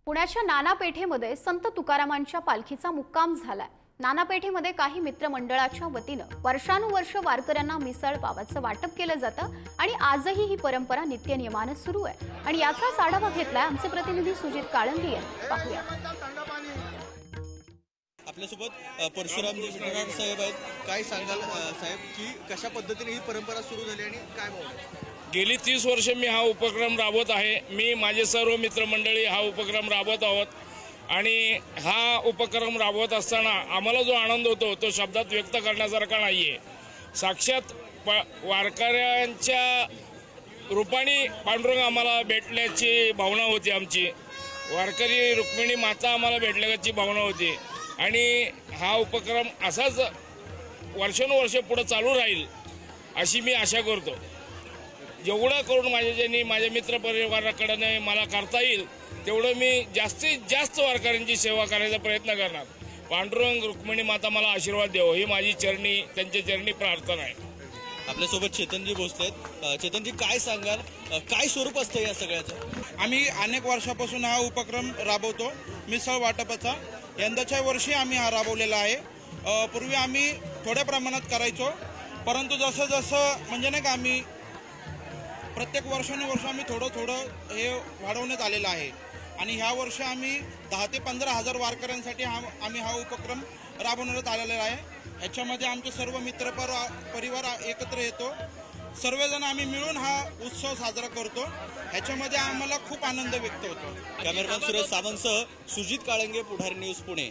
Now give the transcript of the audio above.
पुण्याच्या नानापेठेमध्ये संत तुकारामांच्या पालखीचा मुक्काम झालाय। नानापेठेमध्ये काही मित्रमंडळाच्या वतीनं वर्षानुवर्ष वारकऱ्यांना मिसळ पावाचं वाटप केलं जातं आणि आजही ही परंपरा नित्यनियमानं सुरू आहे। आणि याचाच आढावा घेतलाय आमचे प्रतिनिधी सुजित काळंगे यांनी। पाहूया। आपल्यासोबत परशुरामजी विठ्ठल साहेब आहेत। काय सांगाल साहेब की कशा पद्धतीने ही परंपरा सुरू झाली आणि काय भावना? गेली 30 वर्ष मी हा उपक्रम राबवत आहे। मी माझे सर्व मित्रमंडळी हा उपक्रम राबवत आहोत आणि हा उपक्रम राबवत असताना आम्हाला जो आनंद होतो तो शब्दात व्यक्त करण्यासारखा नाही आहे। साक्षात वारकऱ्यांच्या रूपाने पांडुरंग आम्हाला भेटण्याची भावना होती। आमची वारकरी रुक्मिणी माता आम्हाला भेटण्याची भावना होती आणि हा उपक्रम असाच वर्षानुवर्ष पुढे चालू राहील अशी मी आशा करतो। जेवढं करून माझ्या मित्रपरिवाराकडे मला करता येईल तेवढं मी जास्तीत जास्त वारकऱ्यांची सेवा करायचा प्रयत्न करणार। पांडुरंग रुक्मिणी माता मला आशीर्वाद देव ही माझी त्यांच्या चरणी प्रार्थना आहे। आपल्यासोबत चेतनजी भोसलेत। चेतनजी काय सांगाल, काय स्वरूप असतं या सगळ्याचं? आम्ही अनेक वर्षापासून हा उपक्रम राबवतो मिसळ वाटपाचा। यंदाच्या वर्षी आम्ही हा राबवलेला आहे। पूर्वी आम्ही थोड्या प्रमाणात करायचो, परंतु जसं जसं म्हणजे नाही का आम्ही प्रत्येक वर्षानुवर्ष आम्ही थोडं हे वाढवण्यात आलेलं आहे आणि ह्या वर्षी आम्ही 10 ते 15 हजार वारकऱ्यांसाठी आम्ही हा उपक्रम राबवण्यात आलेला आहे। ह्याच्यामध्ये आमचे सर्व परिवार एकत्र येतो, सर्वजण आम्ही मिळून हा उत्सव साजरा करतो। ह्याच्यामध्ये आम्हाला खूप आनंद व्यक्त होतो। कॅमेरामॅन सुरेश सावंतसह सुजित काळंगे, पुढारी न्यूज, पुणे।